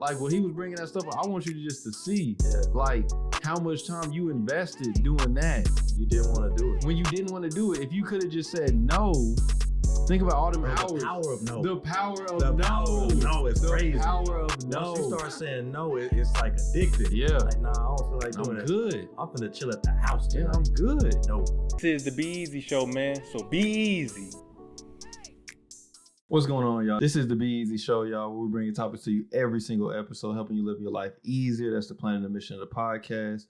Like when he was bringing that stuff up, I want you to just to see like how much time you invested doing that. You didn't want to do it. When you didn't want to do it, if you could have just said no, think about all them hours. The power of no. The power of The no. power of no is crazy. The power of no. Once you start saying no, it's like addictive. Yeah. Like, nah, I don't feel like doing I'm it. good. I'm finna chill at the house tonight. Yeah, I'm good. No. This is the Be Eazy Show, man. So be easy. What's going on, y'all? This is the Be Eazy Show, y'all, where we bring topics to you every single episode, helping you live your life easier. That's the plan and the mission of the podcast.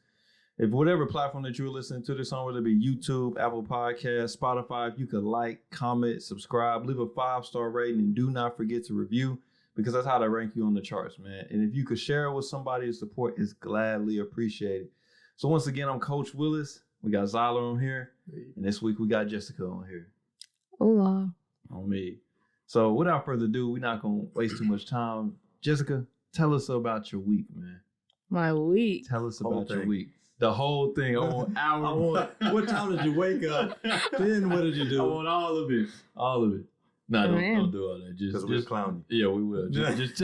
If whatever platform that you're listening to this on, whether it be YouTube, Apple Podcasts, Spotify, if you could like, comment, subscribe, leave a 5-star rating, and do not forget to review, because that's how they rank you on the charts, man. And if you could share it with somebody, the support is gladly appreciated. So once again, I'm Coach Williz. We got Zyler on here, and this week we got Jessica on here. Hola. On me. So without further ado, we're not going to waste too much time. Jessica, tell us about your week, man. My week? Tell us about your week. The whole thing. I want hour. What time did you wake up? Then what did you do? I want all of it. All of it. No, don't do all that. Just clown you. Yeah, we will. Just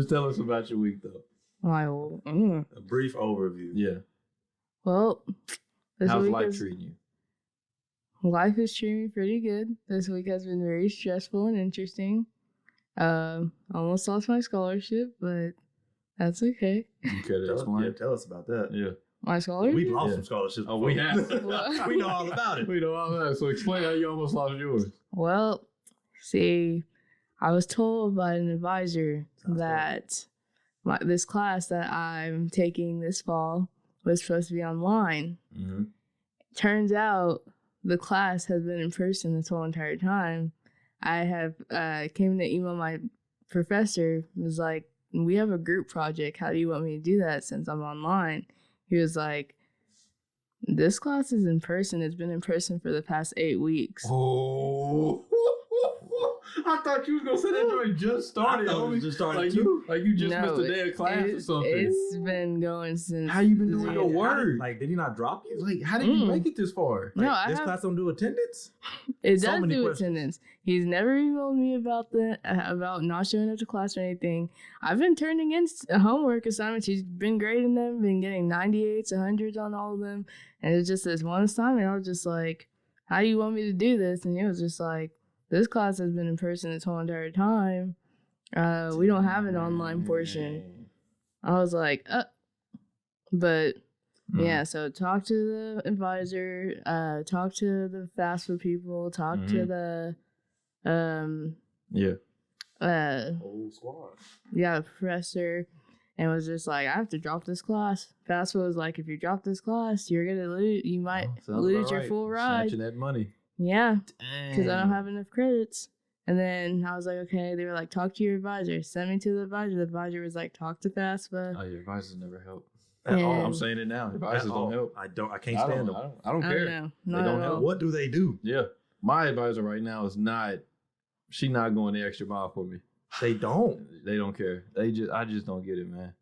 tell us about your week, though. A brief overview. Yeah. Well, how's life treating you? Life is treating me pretty good. This week has been very stressful and interesting. Almost lost my scholarship, but that's okay. You care to explain? Tell us about that. Yeah. My scholarship? We've lost some scholarships. Oh, we have. We know all about it. We know all about it. So explain how you almost lost yours. Well, see, I was told by an advisor that this class that I'm taking this fall was supposed to be online. Mm-hmm. Turns out the class has been in person this whole entire time. I have came to email my professor, was like, we have a group project. How do you want me to do that since I'm online? He was like, this class is in person. It's been in person for the past 8 weeks. Oh. I thought you was going to say that joint just started. I thought it was just started like too. You just missed a day of class or something. It's been going since. How you been doing your work? Like, did he not drop you? Like, how did you make it this far? No, like, this class don't do attendance? It does do attendance. He's never emailed me about not showing up to class or anything. I've been turning in homework assignments. He's been grading them, been getting 98s, 100s on all of them. And it's just this one assignment. I was just like, how do you want me to do this? And he was just like, this class has been in person this whole entire time. We don't have an online portion. I was like, but yeah, so talk to the advisor, talk to the fast food people, talk to the whole squad. Yeah, professor, and was just like, I have to drop this class. Fast food was like, if you drop this class, you're gonna lose. You might lose your full ride. Snatching that money. Yeah, because I don't have enough credits. And then I was like, okay. They were like, talk to your advisor. Send me to the advisor. The advisor was like, talk to FAFSA. Oh, your advisors never help. At all. I'm saying it now. Advisors don't help. I can't stand them. I don't care. They don't help. What do they do? Yeah. My advisor right now is she's not going the extra mile for me. They don't. They don't care. I just don't get it, man.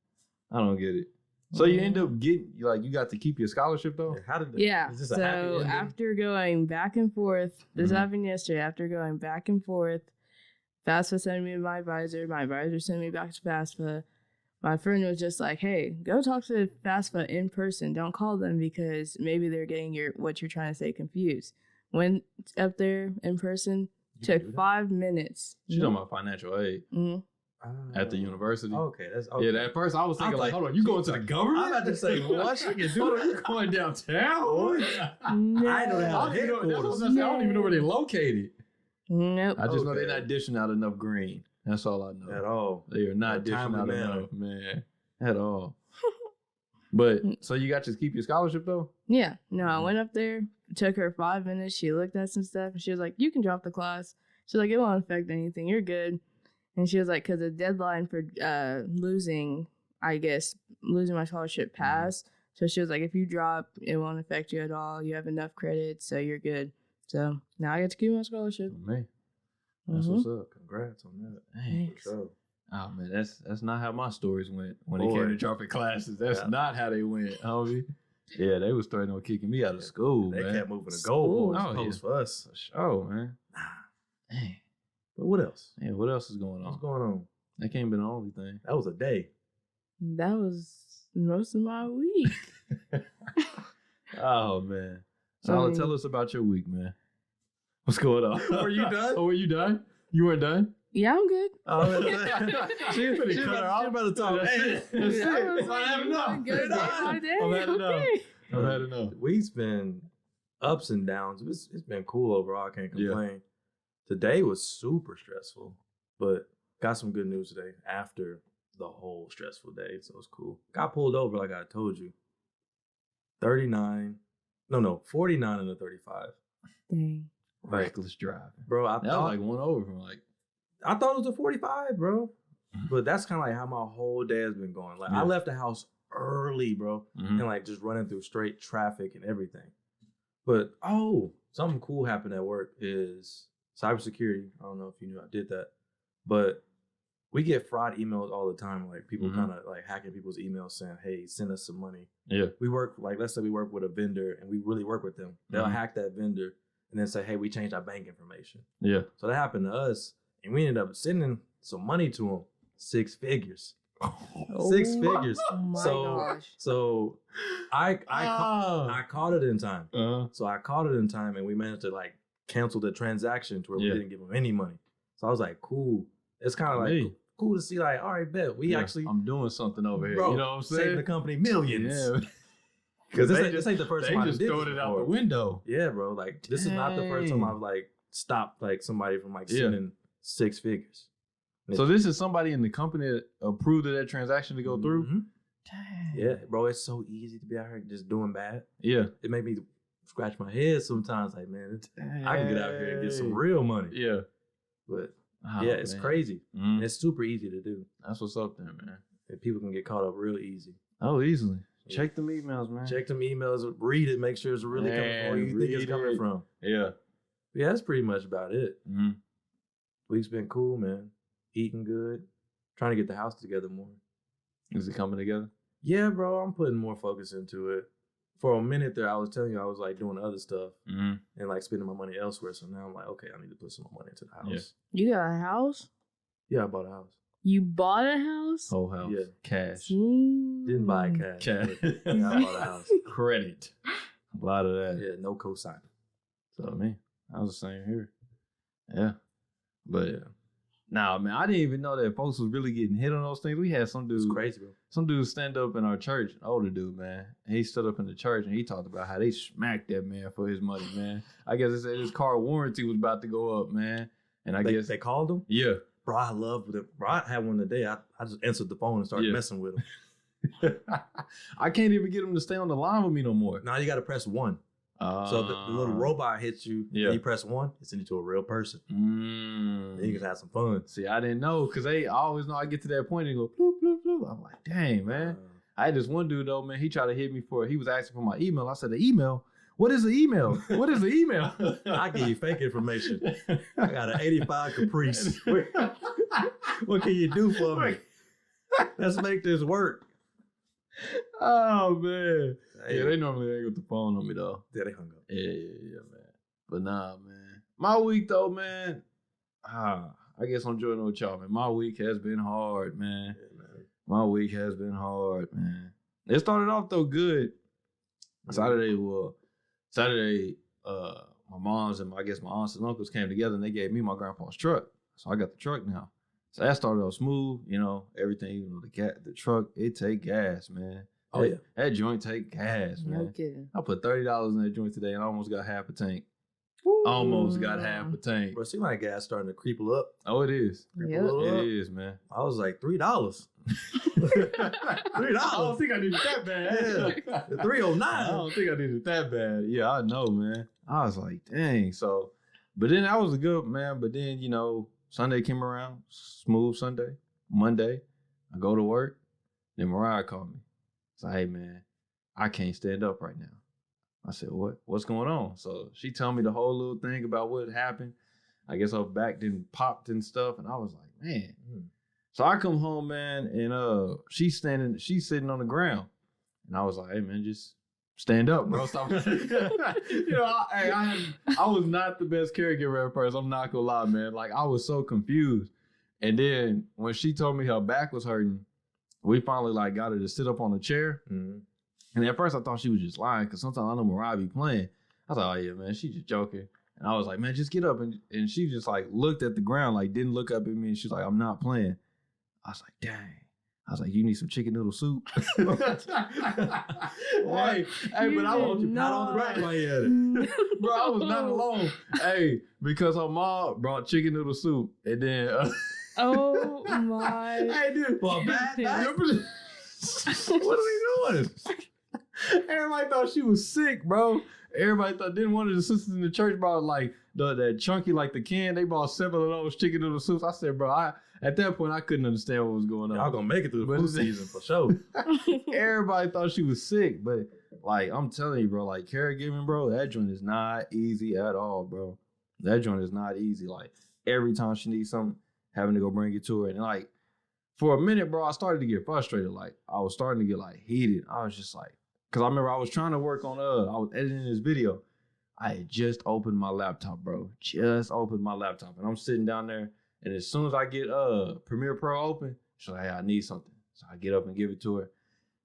I don't get it. So you end up getting, you got to keep your scholarship though? How did so after going back and forth, this happened yesterday, after going back and forth, FAFSA sent me to my advisor sent me back to FAFSA. My friend was just like, hey, go talk to FAFSA in person. Don't call them because maybe they're getting what you're trying to say confused. Went up there in person, took 5 minutes. She's talking about financial aid. Mm-hmm. At the university. Okay, that's okay. Yeah, at first I was thinking hold on, you going to the government? I'm about to say, what? She can do hold on, you going downtown? No. I don't have headquarters. I don't even know where they're located. Nope. I just know they're not dishing out enough green. That's all I know. At all. They are not dishing out enough, man. At all. But, so you got to keep your scholarship though? Yeah. No, I went up there, took her 5 minutes. She looked at some stuff and she was like, you can drop the class. She's like, it won't affect anything. You're good. And she was like, because the deadline for losing my scholarship passed. So she was like, if you drop, it won't affect you at all. You have enough credits, so you're good. So now I get to keep my scholarship. Oh, man. That's what's up. Congrats on that. Thanks. Oh, man, that's not how my stories went when it came to dropping classes. That's not how they went, homie. Yeah, they was starting on kicking me out of school, they man. kept moving the goalposts for us. For sure, man. Dang. But what else? Yeah, what else is going on? What's going on? That can't be the only thing. That was a day. That was most of my week. Oh man. So tell us about your week, man. What's going on? Were you done? Oh, were you done? You weren't done? Yeah, I'm good. Oh, she about to talk. Hey, that's it. I'm I've had enough. good. I've had enough. I've had enough. Week's been ups and downs. It's been cool overall. I can't complain. Today was super stressful, but got some good news today after the whole stressful day, so it's cool. Got pulled over like I told you. 49 and a 35. Dang. Reckless driving. Bro, That was like one over from like. I thought it was a 45, bro. But that's kind of like how my whole day has been going. Like I left the house early, bro, and like just running through straight traffic and everything. But something cool happened at work is cybersecurity. I don't know if you knew I did that, but we get fraud emails all the time. Like people kind of like hacking people's emails saying, "Hey, send us some money." Yeah. We work let's say we work with a vendor and we really work with them. They'll hack that vendor and then say, "Hey, we changed our bank information." Yeah. So that happened to us, and we ended up sending some money to them, 6 figures. 6 figures. Oh my gosh. So I caught it in time. So I caught it in time, and we managed to like cancel the transaction to where we didn't give them any money. So I was like, cool. It's kind of like cool to see, like, all right, bet we actually. I'm doing something over here. Bro, you know what I'm saying? Saving the company millions. Yeah. Because this ain't the first time I just did throwing it out the window. Yeah, bro. Like this is not the first time I've like stopped like somebody from like sending 6 figures. So this is somebody in the company that approved of that transaction to go through? Dang. Yeah, bro. It's so easy to be out here just doing bad. Yeah. It made me scratch my head sometimes. Like, man, I can get out here and get some real money. Yeah. But it's crazy. And it's super easy to do. That's what's up there, man. And people can get caught up real easy. Oh, easily. Check them emails, man. Check them emails. Read it. Make sure it's really coming from where you think it's coming from. Yeah. Yeah, that's pretty much about it. Week's been cool, man. Eating good. Trying to get the house together more. Is it coming together? Yeah, bro. I'm putting more focus into it. For a minute there, I was telling you I was like doing other stuff and like spending my money elsewhere. So now I'm like, okay, I need to put some more money into the house. Yeah. You got a house? Yeah, I bought a house. You bought a house? Whole house. Yeah. Cash. Didn't buy cash. Yeah, I bought a house. Credit. A lot of that. Yeah, no cosign. So, man, I was the same here. Yeah. But, nah, man, I didn't even know that folks was really getting hit on those things. We had some dude. It's crazy, bro. Some dude stand up in our church, an older dude, man. He stood up in the church and he talked about how they smacked that man for his money, man. I guess they said his car warranty was about to go up, man. And I guess they called him? Yeah. Bro, I love it. Bro, I had one today. I just answered the phone and started messing with him. I can't even get him to stay on the line with me no more. Now you got to press 1. So the little robot hits you. Yeah. You press 1, it sends you to a real person. Then you can have some fun. See, I didn't know because I always know I get to that point and go bloop, bloop, bloop. I'm like, dang, man. I had this one dude though, man. He tried to hit me he was asking for my email. I said, the email? What is the email? What is the email? I give you fake information. I got an 85 Caprice. What can you do for me? Let's make this work. Oh, man. Yeah, they normally hang up the phone on me, though. Yeah, they hung up. Yeah, man. But nah, man. My week, though, man. I guess I'm joining with y'all, man. My week has been hard, man. Yeah, man. My week has been hard, man. It started off, though, good. Saturday, my mom's and my aunts and uncles came together and they gave me my grandpa's truck. So I got the truck now. So that started off smooth, everything, the truck, it take gas, man. Oh, yeah. That joint take gas, man. No kidding. I put $30 in that joint today and I almost got half a tank. Ooh. Almost got half a tank. Bro, it seems like gas starting to creep up. Oh, it is. Yep. It is, man. I was like, $3. $3. I don't think I needed that bad. Yeah. $3.09. I don't think I needed that bad. Yeah, I know, man. I was like, dang. So, but then that was a good, man. But then, Sunday came around, smooth Sunday. Monday, I go to work. Then Mariah called me. So, hey, man, I can't stand up right now. I said, what? What's going on? So she told me the whole little thing about what happened. I guess her back didn't popped and stuff. And I was like, man. So I come home, man, and she's sitting on the ground. And I was like, hey, man, just stand up, bro. Stop. I was not the best caregiver at first. I'm not gonna lie, man. Like, I was so confused. And then when she told me her back was hurting, we finally like got her to sit up on a chair. Mm-hmm. And at first I thought she was just lying because sometimes I know Mariah be playing. I was like, oh yeah, man, she just joking. And I was like, man, just get up. And she just like looked at the ground, like didn't look up at me. And she's like, I'm not playing. I was like, dang. I was like, you need some chicken noodle soup. Hey, but I want you not on the right while you had it. Bro, I was not alone. Hey, because her mom brought chicken noodle soup. And then... oh my. Hey, dude. Well, what are we doing? Everybody thought she was sick, bro. Everybody thought, then one of the sisters in the church brought like that chunky, like the can. They bought 7 of those chicken noodle soups. I said, bro, at that point, I couldn't understand what was going on. Y'all gonna make it through the flu season for sure. Everybody thought she was sick, but like, I'm telling you, bro, like caregiving, bro, that joint is not easy at all, bro. That joint is not easy. Like every time she needs something, having to go bring it to her. And like, for a minute, bro, I started to get frustrated. Like I was starting to get like heated. I was just like, cause I remember I was trying to work on, I was editing this video. I had just opened my laptop, bro. Just opened my laptop. And I'm sitting down there. And as soon as I get Premiere Pro open, she's like, hey, I need something. So I get up and give it to her.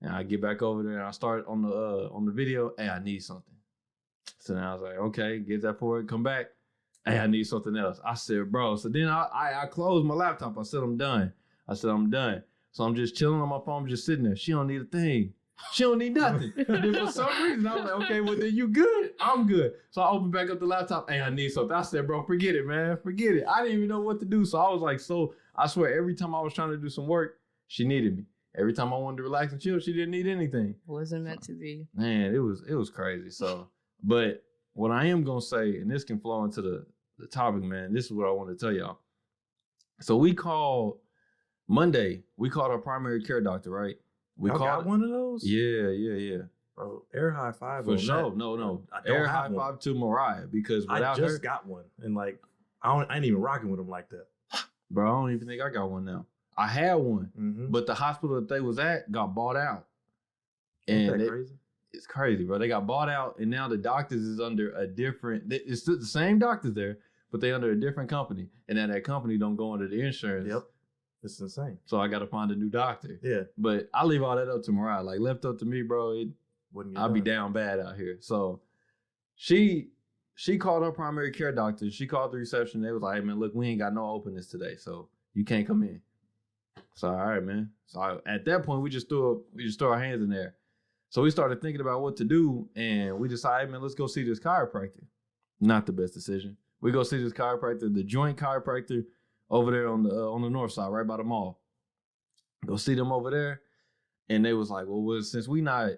And I get back over there and I start on the video, hey, I need something. So then I was like, okay, get that for her, come back. Hey, I need something else. I said, bro. So then I closed my laptop. I said, I'm done. So I'm just chilling on my phone, just sitting there. She don't need a thing. She don't need nothing. And then for some reason, I was like, okay, well, then you good. I'm good. So I opened back up the laptop. Hey, I need something. I said, bro, forget it, man. Forget it. I didn't even know what to do. So I was like, I swear, every time I was trying to do some work, she needed me. Every time I wanted to relax and chill, she didn't need anything. Wasn't meant to be. Man, it was crazy. So, but what I am going to say, and this can flow into the topic, man, this is what I want to tell y'all. So we called our primary care doctor, right? Y'all got one of those? Yeah. Bro, air high five. For sure. No. Air high five to Mariah because without her, I just got one. And like, I ain't even rocking with them like that. Bro, I don't even think I got one now. I had one, but the hospital that they was at got bought out. And Isn't that crazy? It's crazy, bro. They got bought out and now the doctors is under a different, it's the same doctors there, but they under a different company. And now that company don't go under the insurance. Yep. It's insane. So I got to find a new doctor. Yeah. But I leave all that up to Mariah. Like left up to me, bro, I'll be down bad out here. So she called her primary care doctor. She called the reception. They was like, hey, man, look, we ain't got no openings today. So you can't come in. So, all right, man. So at that point, we just threw our hands in there. So we started thinking about what to do. And we decided, man, let's go see this chiropractor. Not the best decision. We go see this chiropractor, the joint chiropractor, over there on the north side, right by the mall. Go see them over there. And they was like, well, since we not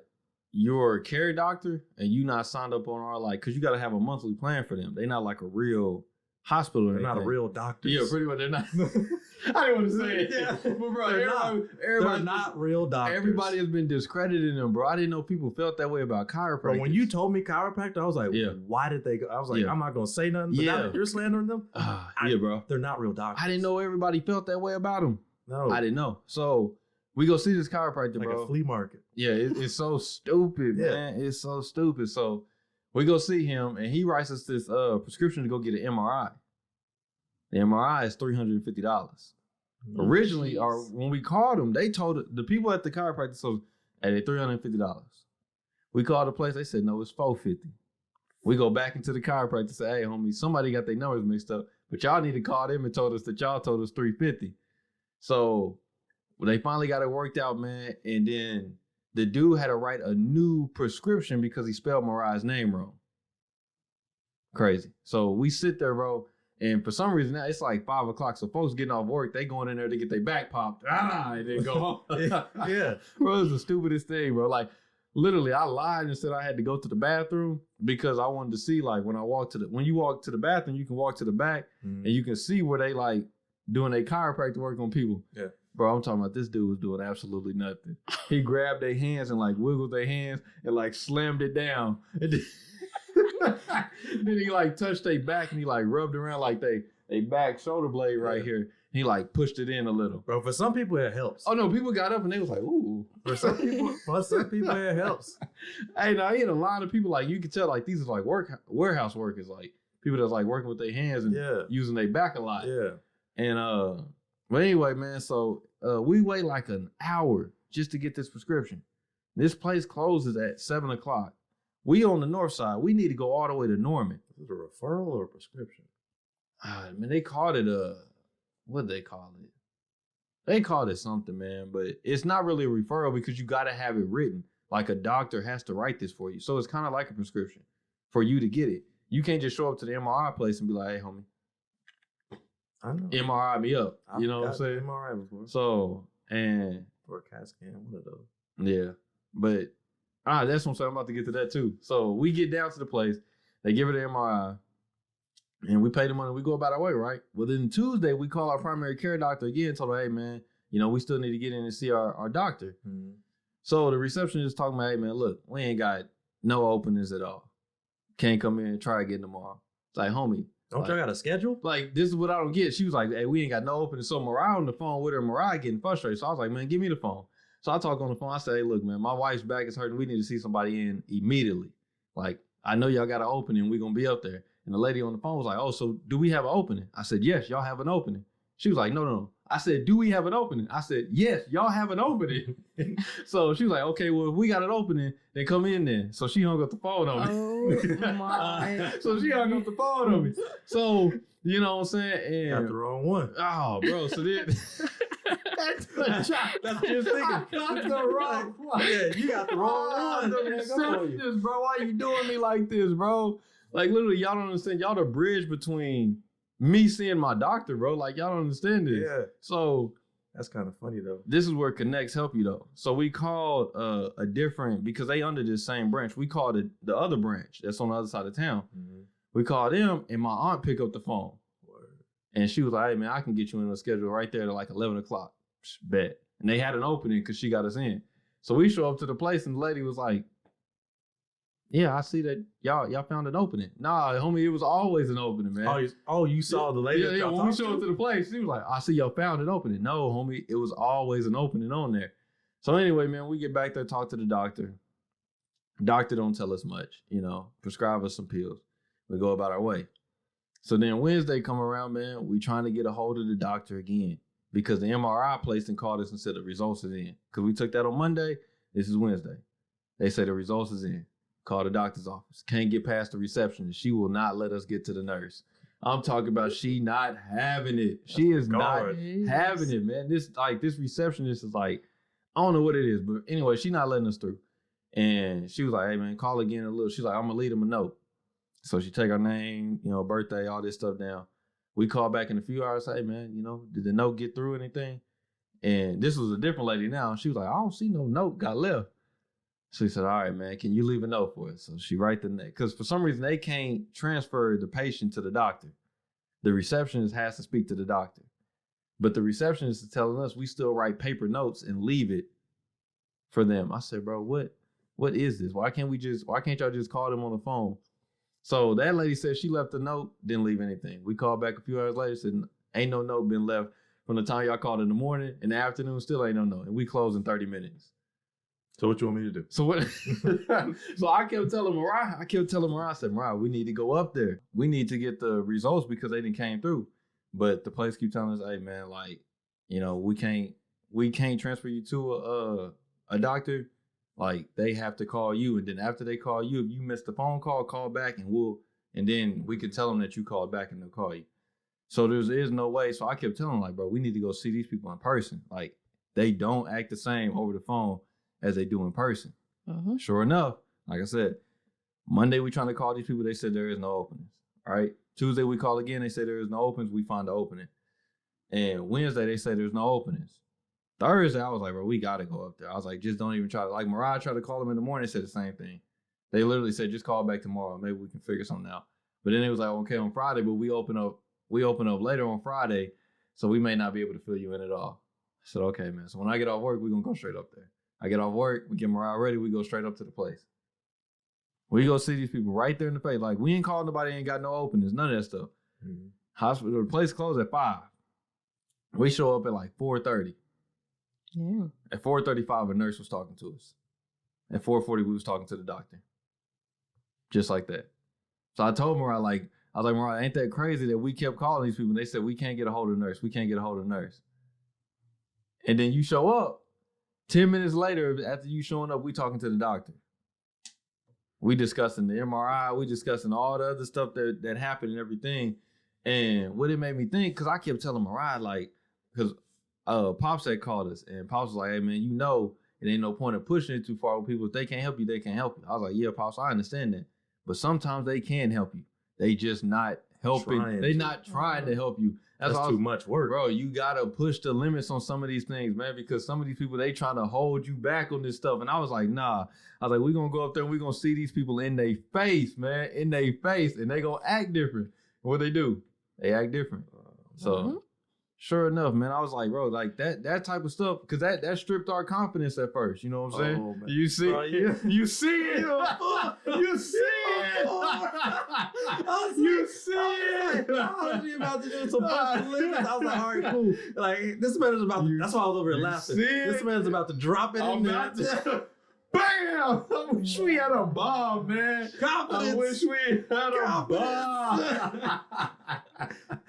your care doctor and you not signed up on our, like, because you got to have a monthly plan for them. They not like a real hospital. They're not a real doctor. Yeah, pretty much. They're not. I didn't want to say it. Yeah. But bro, they're not real doctors. Everybody has been discrediting them, bro. I didn't know people felt that way about chiropractors. Bro, when you told me chiropractor, I was like, why did they go? I was like, I'm not going to say nothing. But now you're slandering them? Yeah, bro. They're not real doctors. I didn't know everybody felt that way about them. No. I didn't know. So we go see this chiropractor, like bro. Like a flea market. Yeah, it's so stupid, man. It's so stupid. So we go see him, and he writes us this prescription to go get an MRI. The MRI is $350. Originally, or when we called them, they told the people at the chiropractor, so at $350. We called the place, they said, no, it's $450. We go back into the chiropractor and say, hey, homie, somebody got their numbers mixed up, but y'all need to call them and told us that y'all told us $350. So they finally got it worked out, man. And then the dude had to write a new prescription because he spelled Mariah's name wrong. Crazy. So we sit there, bro. And for some reason, now it's like 5 o'clock. So folks getting off work, they going in there to get their back popped. And then go home. Yeah. Bro, it's the stupidest thing, bro. Like, literally, I lied and said I had to go to the bathroom because I wanted to see, like, when you walk to the bathroom, you can walk to the back and you can see where they, like, doing their chiropractic work on people. Yeah. Bro, I'm talking about this dude was doing absolutely nothing. He grabbed their hands and, like, wiggled their hands and, like, slammed it down. And then he like touched their back and he like rubbed around like they back shoulder blade right here. He like pushed it in a little. Bro, for some people it helps. Oh no, people got up and they was like, ooh. For some people it helps. Hey, now he had a lot of people like you could tell like these are like warehouse workers, like people that's like working with their hands and using their back a lot. Yeah. And But anyway, man, so we wait like an hour just to get this prescription. This place closes at 7 o'clock. We on the north side. We need to go all the way to Norman. Is it a referral or a prescription? Man, they called it what they call it? They called it something, man, but it's not really a referral because you got to have it written. Like a doctor has to write this for you. So it's kind of like a prescription for you to get it. You can't just show up to the MRI place and be like, hey, homie, I know. MRI me up. You know what I'm saying? MRI before. So, and... Or a CAT scan, one of those. Yeah. But, that's what I'm saying. I'm about to get to that too. So we get down to the place. They give her the MRI. And we pay the money. We go about our way, right? Well, then Tuesday, we call our primary care doctor again and told her, hey, man, we still need to get in and see our doctor. Mm-hmm. So the receptionist talking about, hey, man, look, we ain't got no openings at all. Can't come in and try again tomorrow. It's like, homie. Don't y'all got a schedule? Like, this is what I don't get. She was like, hey, we ain't got no openings. So Mariah on the phone with her, Mariah getting frustrated. So I was like, man, give me the phone. So I talk on the phone. I say, hey, look, man, my wife's back is hurting. We need to see somebody in immediately. Like, I know y'all got an opening. We're going to be up there. And the lady on the phone was like, oh, so do we have an opening? I said, yes, y'all have an opening. She was like, no. I said, do we have an opening? I said, yes, y'all have an opening. So she was like, okay, well, if we got an opening, then come in then. So she hung up the phone on me. Oh, my. So she hung up the phone on me. So, you know what I'm saying? And, got the wrong one. Oh, bro, so then... That's just thinking. I got the wrong one. Yeah, you got the wrong one. Receptionist, bro, why you doing me like this, bro? Like, literally, y'all don't understand. Y'all the bridge between me seeing my doctor, bro. Like, y'all don't understand this. Yeah. So that's kind of funny, though. This is where Connects help you, though. So we called a different, because they under this same branch. We called it the other branch that's on the other side of town. Mm-hmm. We called them, and my aunt picked up the phone. Word. And she was like, hey, man, I can get you in the schedule right there to like 11 o'clock. Bet. And they had an opening because she got us in. So we show up to the place, and the lady was like, yeah, I see that y'all found an opening. Nah, homie, it was always an opening, man. Oh, you saw the lady? Yeah, when we showed up to the place, she was like, I see y'all found an opening. No, homie, it was always an opening on there. So anyway, man, we get back there, talk to the doctor. Doctor don't tell us much, prescribe us some pills. We go about our way. So then Wednesday come around, man, we trying to get a hold of the doctor again because the MRI place and called us and said the results is in. Because we took that on Monday. This is Wednesday. They say the results is in. Call the doctor's office. Can't get past the receptionist. She will not let us get to the nurse. I'm talking about she not having it. She is not having it, man. This receptionist is like, I don't know what it is, but anyway, she not letting us through. And she was like, hey, man, call again in a little. She's like, I'm going to leave him a note. So she take our name, birthday, all this stuff down. We call back in a few hours, hey, man, did the note get through anything? And this was a different lady now. She was like, I don't see no note got left. So he said, all right, man, can you leave a note for us? So she write the note. Because for some reason, they can't transfer the patient to the doctor. The receptionist has to speak to the doctor. But the receptionist is telling us we still write paper notes and leave it for them. I said, bro, what is this? Why can't y'all just call them on the phone? So that lady said she left a note, didn't leave anything. We called back a few hours later, said, ain't no note been left from the time y'all called in the morning. In the afternoon, still ain't no note. And we close in 30 minutes. So what you want me to do? So what? So I kept telling Mariah, I said, Mariah, we need to go up there. We need to get the results because they didn't came through. But the place keep telling us, hey man, we can't transfer you to a doctor. Like they have to call you. And then after they call you, if you missed the phone call back and then we can tell them that you called back and they'll call you. So there's no way. So I kept telling them like, bro, we need to go see these people in person. Like they don't act the same over the phone as they do in person. Uh-huh. Sure enough, like I said, Monday we trying to call these people. They said there is no openings. All right. Tuesday we call again. They say there is no openings. We find the opening. And Wednesday they say there's no openings. Thursday I was like, bro, we got to go up there. I was like, just don't even try to. Like Mariah tried to call them in the morning. They said the same thing. They literally said, just call back tomorrow. Maybe we can figure something out. But then it was like, okay, on Friday, but we open up later on Friday. So we may not be able to fill you in at all. I said, okay, man. So when I get off work, we're going to go straight up there. I get off work, we get Mariah ready, we go straight up to the place. We go see these people right there in the face. Like, we ain't called nobody, ain't got no openings, none of that stuff. Mm-hmm. Hospital, the place closed at 5. We show up at like 4:30. Yeah. At 4:35, a nurse was talking to us. At 4:40, we was talking to the doctor. Just like that. So I told Mariah, I was like, Mariah, ain't that crazy that we kept calling these people? And they said, we can't get a hold of the nurse. We can't get a hold of the nurse. And then you show up. 10 minutes later, after you showing up, we talking to the doctor. We discussing the MRI. We discussing all the other stuff that happened and everything. And what it made me think, because I kept telling Mariah, like, because Pops had called us, and Pops was like, hey, man, you know, it ain't no point in pushing it too far with people. If they can't help you, they can't help you. I was like, yeah, Pops, I understand that. But sometimes they can help you. They just not helping. They not trying to help you. That's too much work. Bro, you got to push the limits on some of these things, man, because some of these people, they trying to hold you back on this stuff. And I was like, nah. I was like, we're going to go up there and we're going to see these people in their face, man, in their face, and they going to act different. What they do? They act different. So, sure enough, man, I was like, bro, like that type of stuff, because that stripped our confidence at first. You know what I'm saying? Oh, man. You see, bro, yeah. you see it. You see it. You see it. I was about to do some push limits. I was like, all right, cool. Like, this man is about to, that's why I was over here laughing. This man's about to drop it in there. Bam! I wish we had a bomb, man. Confidence. I wish we had a bomb.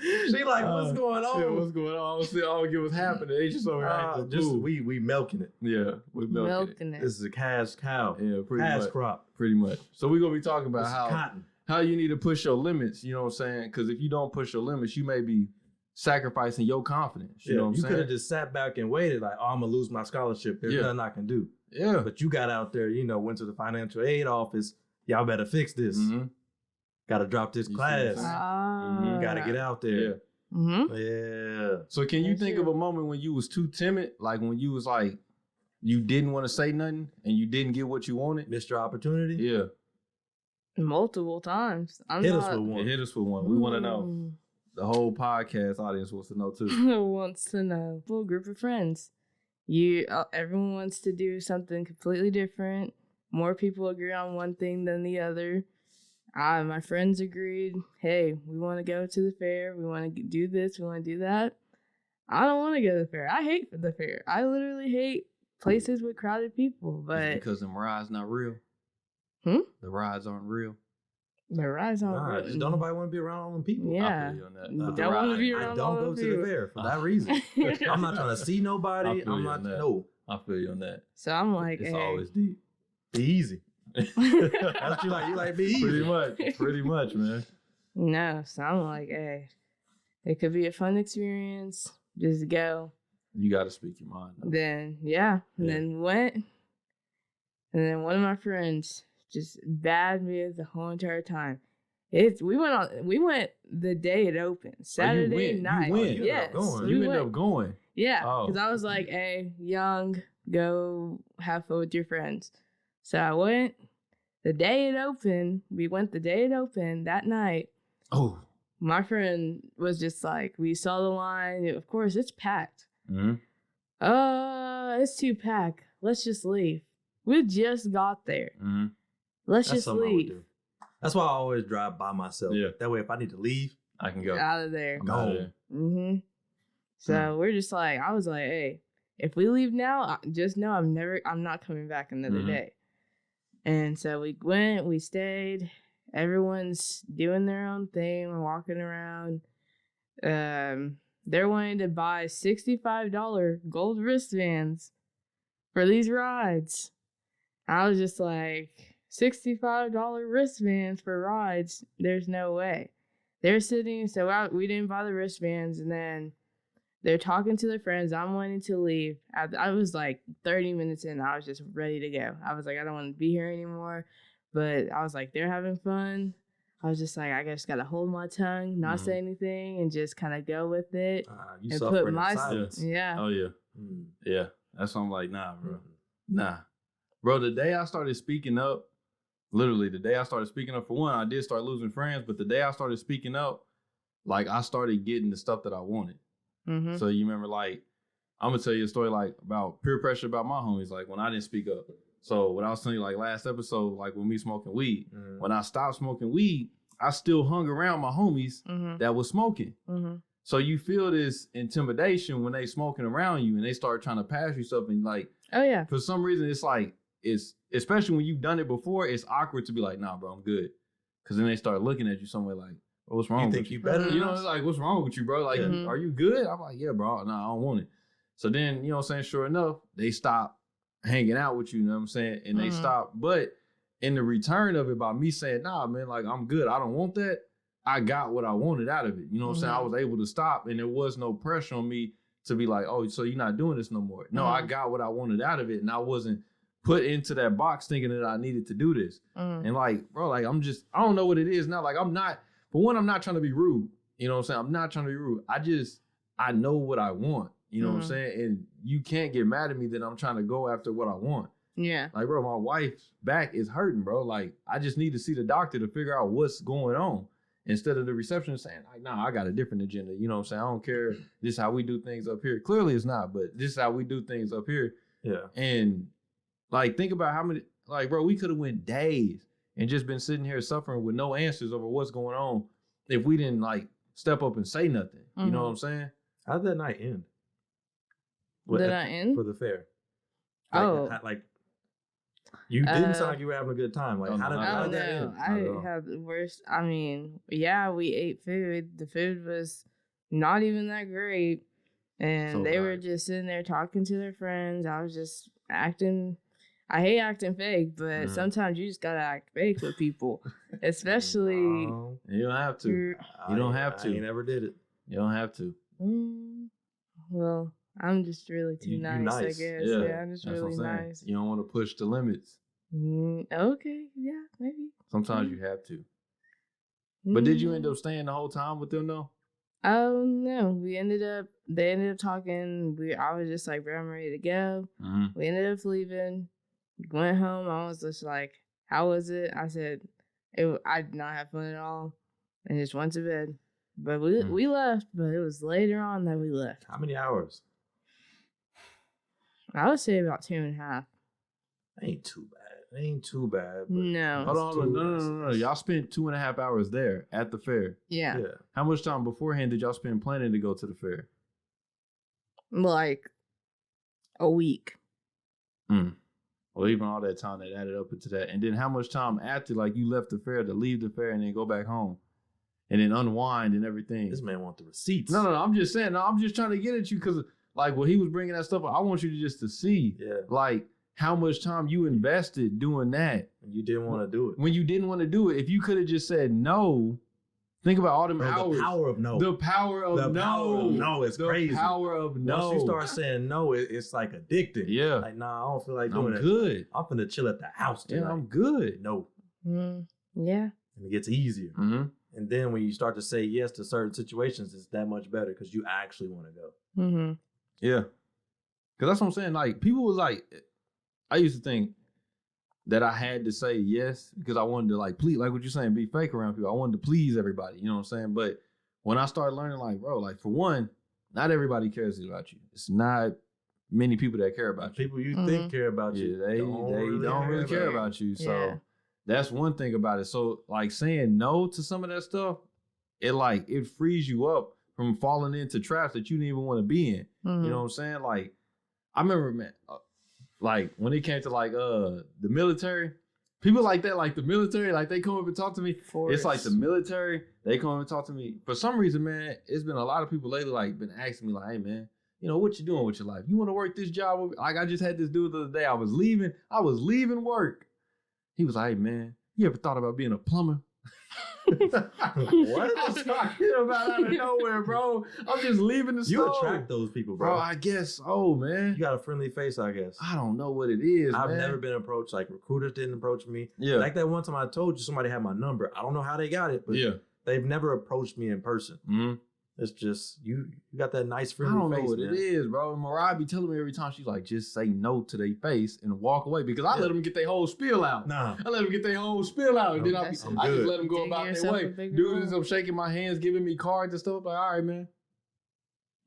She like, what's going on? Yeah, what's going on? I don't get what's happening. They just over here acting just cool. we milking it. Yeah, we milking it. This is a cash cow. Yeah, cash much. crop. Pretty much. So we're gonna be talking about cotton. how you need to push your limits. You know what I'm saying? Because if you don't push your limits, you may be sacrificing your confidence. You know what I'm saying? You could have just sat back and waited, like, oh, I'm gonna lose my scholarship. There's nothing I can do. Yeah. But you got out there, went to the financial aid office. Y'all better fix this. Mm-hmm. Got to drop this class. Got to get out there. Yeah. Mm-hmm. Yeah. So can you think of a moment when you was too timid? Like when you was like, you didn't want to say nothing and you didn't get what you wanted? Missed your opportunity? Yeah. Multiple times. Hit us with one. Hit us with one. We want to know. The whole podcast audience wants to know too. Wants to know. Full group of friends. Everyone wants to do something completely different. More people agree on one thing than the other. My friends agreed, hey, we want to go to the fair. We want to do this. We want to do that. I don't want to go to the fair. I hate the fair. I literally hate places with crowded people. But it's because the rides not real. The rides aren't real. The rides aren't real. Just don't nobody want to be around all them people. Yeah. I feel you on that. Don't want to be around all them people. I don't go to the fair for that reason. I'm not trying to see nobody. I'm not. No. I feel you on that. So I'm like, it's always deep. Be easy. That's what you like. You like be easy. Pretty much, man. No, so I'm like, hey, it could be a fun experience. Just go. You got to speak your mind. Though. Then then went, and then one of my friends just bad me the whole entire time. We went the day it opened, Saturday night. Yes, you ended up going. Yeah, because I was like, hey, young, go have fun with your friends. So I went the day it opened. We went the day it opened that night. Oh. My friend was just like, we saw the line. Of course, it's packed. Mm-hmm. It's too packed. Let's just leave. We just got there. Mm-hmm. Let's just leave. That's why I always drive by myself. Yeah. That way, if I need to leave, I can go out of there. I'm home. Mm-hmm. So we're just like, I was like, hey, if we leave now, just know I'm not coming back another day. And so we went, we stayed. Everyone's doing their own thing. We're walking around. They're wanting to buy $65 gold wristbands for these rides. I was just like, $65 wristbands for rides? There's no way. They're sitting, so we didn't buy the wristbands, and then they're talking to their friends. I'm wanting to leave. I was like 30 minutes in. I was just ready to go. I was like, I don't want to be here anymore. But I was like, they're having fun. I was just like, I just got to hold my tongue, not say anything, and just kind of go with it. You and put my silence. Yeah. Oh, yeah. Yeah. That's why I'm like, nah, bro. Nah. Bro, the day I started speaking up, literally the day I started speaking up, for one, I did start losing friends. But the day I started speaking up, like, I started getting the stuff that I wanted. Mm-hmm. So you remember, like, I'm gonna tell you a story like about peer pressure about my homies, like when I didn't speak up. So what I was telling you, like last episode, like when we smoking weed, when I stopped smoking weed, I still hung around my homies that was smoking. So you feel this intimidation when they smoking around you and they start trying to pass you something, like, oh yeah, for some reason it's like, it's especially when you've done it before, it's awkward to be like, nah, bro, I'm good, because then they start looking at you somewhere like, what's wrong? You think you better? You know, like, what's wrong with you, bro? Like, are you good? I'm like, yeah, bro. Nah, I don't want it. So then, you know what I'm saying, sure enough, they stop hanging out with you, you know what I'm saying? And they stop. But in the return of it, by me saying, nah, man, like, I'm good. I don't want that. I got what I wanted out of it. You know what I'm saying? I was able to stop, and there was no pressure on me to be like, oh, so you're not doing this no more. No, I got what I wanted out of it, and I wasn't put into that box thinking that I needed to do this. And like, bro, like, I don't know what it is now. Like, I'm not trying to be rude. You know what I'm saying? I'm not trying to be rude. I know what I want. You know what I'm saying? And you can't get mad at me that I'm trying to go after what I want. Yeah. Like, bro, my wife's back is hurting, bro. Like, I just need to see the doctor to figure out what's going on. Instead of the receptionist saying, like, nah, I got a different agenda. You know what I'm saying? I don't care. This is how we do things up here. Clearly it's not, but this is how we do things up here. Yeah. And, like, think about how many, like, bro, we could have went days and just been sitting here suffering with no answers over what's going on if we didn't, like, step up and say nothing. You know what I'm saying? How did that night end? Did I end? For the fair. Like, you didn't sound like you were having a good time. Like, how did that end? I had the worst. I mean, yeah, we ate food. The food was not even that great. And they were just sitting there talking to their friends. I was just acting. I hate acting fake, but sometimes you just gotta act fake with people. Especially. You don't have to. You don't have to. You never did it. You don't have to. Well, I'm just really too nice, I guess. Yeah, I'm just really nice. You don't want to push the limits. Okay, yeah, maybe. Sometimes you have to. But did you end up staying the whole time with them though? Oh no, they ended up talking. I was just like, bro, I'm ready to go. We ended up leaving, went home. I was just like, how was it? I said, I did not have fun at all, and just went to bed. But we left, but it was later on that we left. How many hours? I would say about 2.5. Ain't too bad. No. Hold on. No. Y'all spent 2.5 hours there at the fair. Yeah. How much time beforehand did y'all spend planning to go to the fair? Like a week. Well, even all that time that added up into that. And then how much time after, like, you left the fair to leave the fair and then go back home? And then unwind and everything. This man want the receipts. No, I'm just saying. No, I'm just trying to get at you because, like, when he was bringing that stuff up, I want you to just to see, like, how much time you invested doing that. And you didn't want to do it. When you didn't want to do it, if you could have just said no, think about all them hours. The power of no. The power of no. It's crazy. The power of no. Once you start saying no, it's like addicting. Yeah. Like, nah, I don't feel like doing it. I'm good. I'm finna chill at the house tonight. Yeah, I'm good. No. Yeah. And it gets easier. And then when you start to say yes to certain situations, it's that much better because you actually want to go. Yeah. Because that's what I'm saying. Like, people was like, I used to think that I had to say yes because I wanted to, like, please, like what you're saying, be fake around people. I wanted to please everybody. You know what I'm saying? But when I started learning, like, bro, like, for one, not everybody cares about you. It's not many people that care about you. People you think care about you. They don't really care about you. So that's one thing about it. So, like, saying no to some of that stuff, it frees you up from falling into traps that you didn't even want to be in. You know what I'm saying? Like, I remember, man, like, when it came to, like, the military, people like that, like the military, like, they come up and talk to me. It's like the military, they come up and talk to me. For some reason, man, it's been a lot of people lately, like, been asking me, like, hey, man, you know, what you doing with your life? You want to work this job? Like, I just had this dude the other day. I was leaving work. He was like, hey, man, you ever thought about being a plumber? What? I'm talking about out of nowhere, bro. I'm just leaving the store. You attract those people, bro. I guess so, man. You got a friendly face, I guess. I don't know what it is, I've never been approached. Like, recruiters didn't approach me. Yeah. Like that one time I told you somebody had my number. I don't know how they got it, but they've never approached me in person. It's just, you got that nice friendly face. I don't know what it is, bro. Mariah be telling me every time, she's like, just say no to their face and walk away. Because I let them get their whole spiel out. I let them get their whole spiel out. And then I just let them go about their way. Dudes, I'm shaking my hands, giving me cards and stuff. Like, all right, man.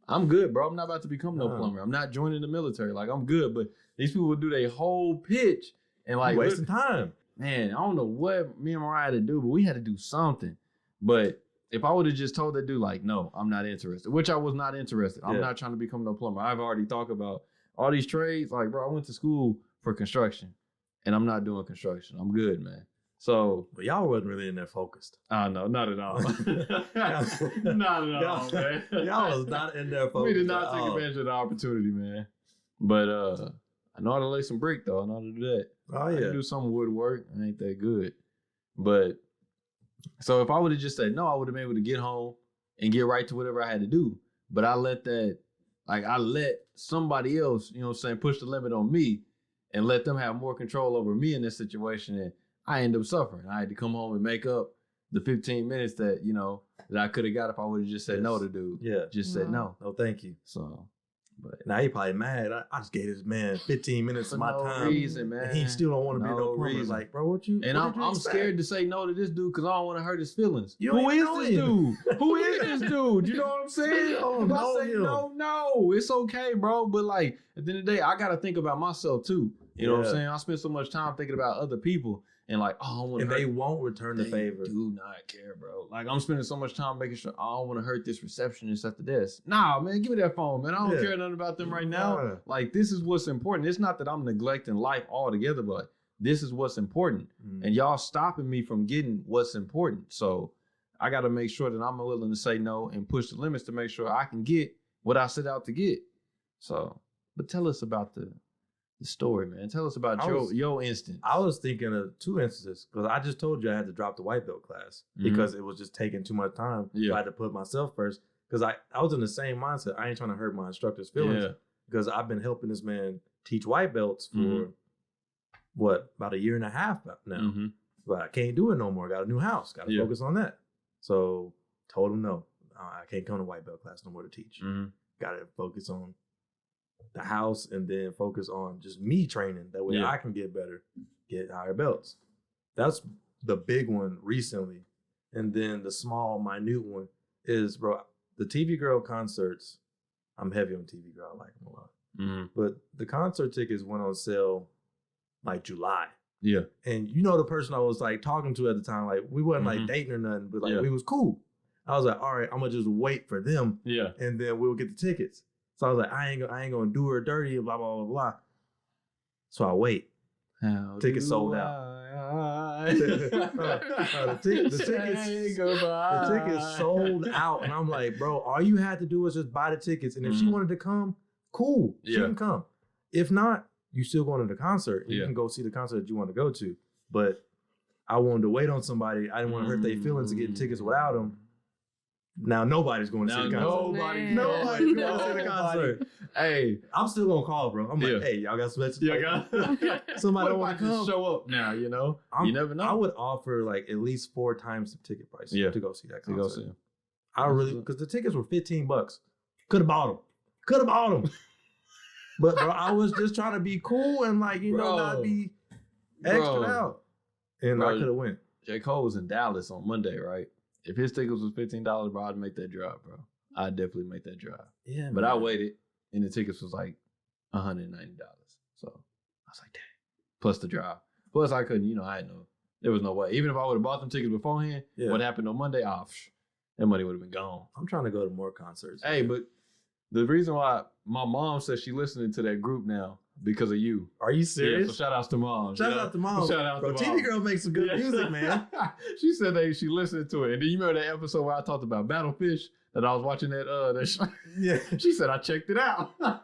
I'm good, bro. I'm not about to become no plumber. I'm not joining the military. Like, I'm good. But these people would do their whole pitch. And, like, wasting time. Man, I don't know what me and Mariah had to do, but we had to do something. But if I would have just told that dude, like, no, I'm not interested, which I was not interested. I'm not trying to become no plumber. I've already talked about all these trades. Like, bro, I went to school for construction, and I'm not doing construction. I'm good, man. So, but y'all wasn't really in there focused. Oh no, not at all. Not at all, man. Y'all was not in there focused. We did not take advantage of the opportunity, man. But I know how to lay some brick though. I know how to do that. Oh I yeah. can do some woodwork. I ain't that good. But so if I would have just said no, I would have been able to get home and get right to whatever I had to do. But I let somebody else, you know what I'm saying, push the limit on me and let them have more control over me in this situation. And I ended up suffering. I had to come home and make up the 15 minutes that, you know, that I could have got if I would have just said no to dude. Yeah. Just said no. No, thank you. So, but now he probably mad. I just gave this man 15 minutes of my time. Reason, man. And he still don't want to be no plumber. Like, bro, what you? And what I'm scared to say no to this dude because I don't want to hurt his feelings. Who is this him. dude? Who is this dude? You know what I'm saying? If I say no, it's okay, bro. But like at the end of the day, I gotta think about myself too. You know what I'm saying? I spend so much time thinking about other people. And like, oh, I want to. And they won't return the favor. Do not care, bro. Like I'm spending so much time making sure I don't want to hurt this receptionist at the desk. Nah, man, give me that phone, man. I don't care nothing about them right now. Like this is what's important. It's not that I'm neglecting life altogether, but this is what's important. And y'all stopping me from getting what's important. So I got to make sure that I'm willing to say no and push the limits to make sure I can get what I set out to get. So, but tell us about the story, man. Tell us about your instance. I was thinking of 2 instances because I just told you I had to drop the white belt class because it was just taking too much time. Yeah. So I had to put myself first because I was in the same mindset. I ain't trying to hurt my instructor's feelings because I've been helping this man teach white belts for about 1.5 years now. But I can't do it no more. Got a new house. Got to focus on that. So told him no. I can't come to white belt class no more to teach. Got to focus on the house and then focus on just me training. That way I can get better, get higher belts. That's the big one recently. And then the small, minute one is, bro, the TV Girl concerts. I'm heavy on TV Girl. I like them a lot. But the concert tickets went on sale like July. Yeah. And you know the person I was like talking to at the time, like we wasn't like dating or nothing, but like we was cool. I was like, all right, I'm gonna just wait for them. Yeah. And then we'll get the tickets. So I was like, I ain't gonna do her dirty, blah, blah, blah, blah. So I wait. Tickets sold out. The tickets sold out. And I'm like, bro, all you had to do was just buy the tickets. And if she wanted to come, cool. She can come. If not, you still going to the concert. You can go see the concert that you want to go to. But I wanted to wait on somebody. I didn't want to hurt their feelings to get tickets without them. Now nobody's going to see the concert. Nobody's going to see the concert. Hey, I'm still going to call, bro. I'm like, hey, y'all got some extra? Somebody don't want to come. Show up now, you know? You never know. I would offer like at least 4 times the ticket price to go see that concert. To go see him. I really, because the tickets were $15. Could have bought them. But bro, I was just trying to be cool and like, you know, not be extra out. And I could have went. J. Cole was in Dallas on Monday, right? If his tickets was $15, bro, I'd make that drive, bro. I'd definitely make that drive. Yeah, but I waited, and the tickets was like $190. So I was like, dang. Plus the drive. Plus I couldn't, you know, there was no way. Even if I would have bought them tickets beforehand, what happened on Monday, that money would have been gone. I'm trying to go to more concerts. Hey, but the reason why my mom says she listening to that group now because of you. Are you serious? Yeah, so shout outs to mom. Shout out to mom. Shout out to mom. TV Girl makes some good music, man. She said she listened to it. And then you remember that episode where I talked about Battlefish that I was watching that show? Yeah. She said I checked it out. I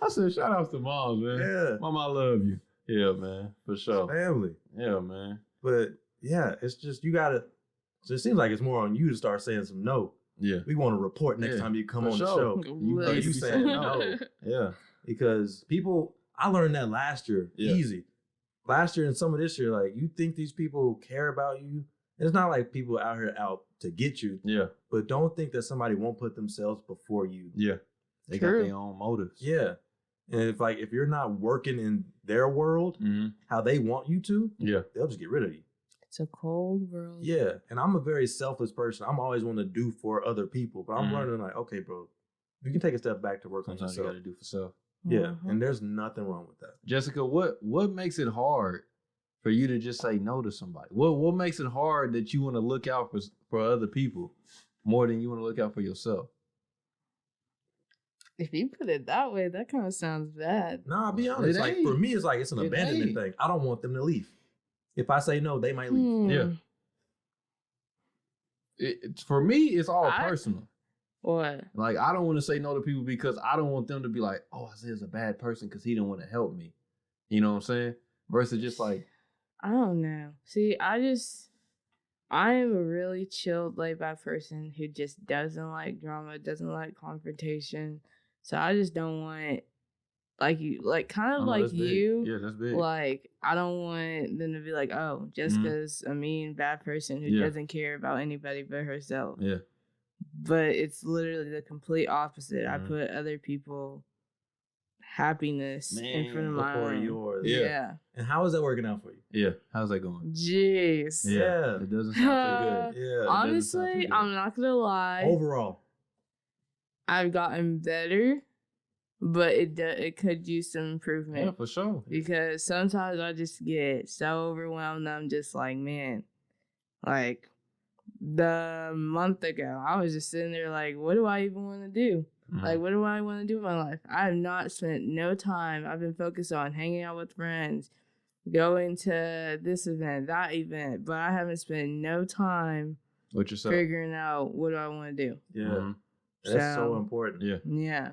said shout outs to moms, man. Yeah. Mom, I love you. Yeah, man. For sure. Family. Yeah, man. But yeah, it's just it seems like it's more on you to start saying some no. Yeah. We want to report next time you come on the show. You saying no. Yeah. Because I learned that last year, easy. Last year and some of this year, like you think these people care about you. It's not like people out here out to get you. Yeah. But don't think that somebody won't put themselves before you. Yeah. They got their own motives. Yeah. And if you're not working in their world, how they want you to, they'll just get rid of you. It's a cold world. Yeah. And I'm a very selfless person. I'm always want to do for other people. But I'm learning like, okay, bro, you can take a step back to work on yourself. Sometimes you got to do for self. Yeah, and there's nothing wrong with that. Jessica, what makes it hard for you to just say no to somebody? What makes it hard that you want to look out for other people more than you want to look out for yourself? If you put it that way, that kind of sounds bad. Nah, I'll be honest. Like for me, it's an abandonment thing. I don't want them to leave. If I say no, they might leave. Yeah. For me, it's all personal. What? Like, I don't want to say no to people because I don't want them to be like, oh, Isaiah's a bad person because he didn't want to help me. You know what I'm saying? Versus just like, I don't know. See, I am a really chilled, laid back person who just doesn't like drama, doesn't like confrontation. So I just don't want, like you, like kind of like you. Yeah, that's big. Like, I don't want them to be like, oh, just because a mean, bad person who doesn't care about anybody but herself. Yeah. But it's literally the complete opposite. I put other people happiness in front of my own. Yours. Yeah. And how is that working out for you? Yeah. How's that going? Jeez. Yeah. It doesn't sound too good. Yeah. Honestly, I'm not gonna lie. Overall, I've gotten better, but it could use some improvement. Yeah, for sure. Because sometimes I just get so overwhelmed. I'm just like, man, like the month ago, I was just sitting there like, what do I even want to do? Like, what do I want to do with my life? I have not spent no time. I've been focused on hanging out with friends, going to this event, that event, but I haven't spent no time with yourself figuring out what do I want to do. Yeah. That's so important. Yeah. Yeah.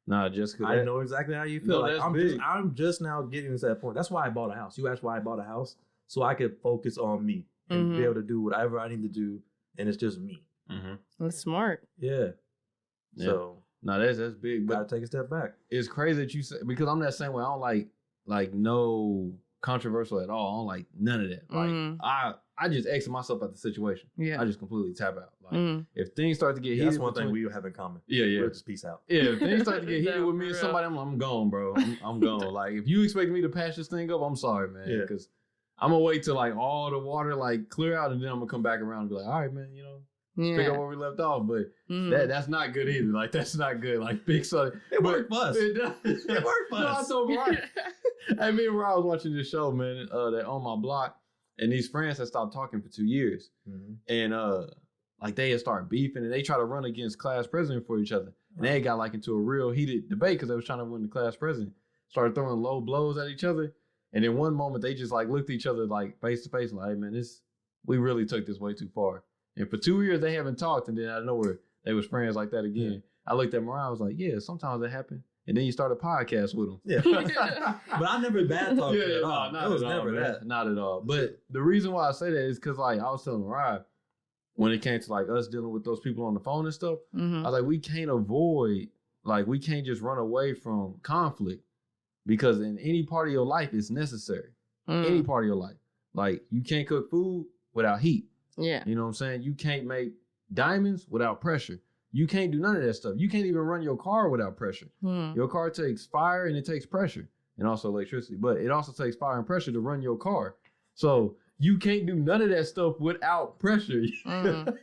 Nah, Jessica. I know exactly how you feel. No, like, I'm just now getting to that point. That's why I bought a house. You asked why I bought a house, so I could focus on me and be able to do whatever I need to do, and it's just me. That's smart. Yeah. So that's big. But gotta take a step back. It's crazy that you say, because I'm that same way. I don't like no controversial at all. I don't like none of that. Like I just exit myself out the situation. Yeah. I just completely tap out. Like if things start to get heated, That's one thing we have in common. Yeah. We'll just peace out. Yeah, if things start to get heated with me and somebody, I'm gone, bro. I'm gone. Like, if you expect me to patch this thing up, I'm sorry, man. Yeah. Because I'm gonna wait till like all the water like clear out, and then I'm gonna come back around and be like, all right, man, pick up where we left off. But that's not good either. Like, that's not good. Like, big son. It worked for us. It worked for us. I told Mariah. I mean, I was watching this show, man, that On My Block, and these friends had stopped talking for 2 years. And like they had started beefing, and they try to run against class president for each other. And they got like into a real heated debate because they was trying to win the class president. Started throwing low blows at each other. And in one moment, they just like looked at each other like face to face, like, hey, man, we really took this way too far. And for 2 years, they haven't talked. And then out of nowhere, they was friends like that again. Yeah. I looked at Mariah, I was like, yeah, sometimes that happened. And then you start a podcast with them. Yeah. But I never bad talked at all. Not at all, man. Not at all. But the reason why I say that is because, like, I was telling Mariah, when it came to, like, us dealing with those people on the phone and stuff, I was like, we can't just run away from conflict, because in any part of your life, it's necessary. Any part of your life. Like, you can't cook food without heat. Yeah. You know what I'm saying? You can't make diamonds without pressure. You can't do none of that stuff. You can't even run your car without pressure. Your car takes fire and it takes pressure, and also electricity, but it also takes fire and pressure to run your car. So you can't do none of that stuff without pressure. That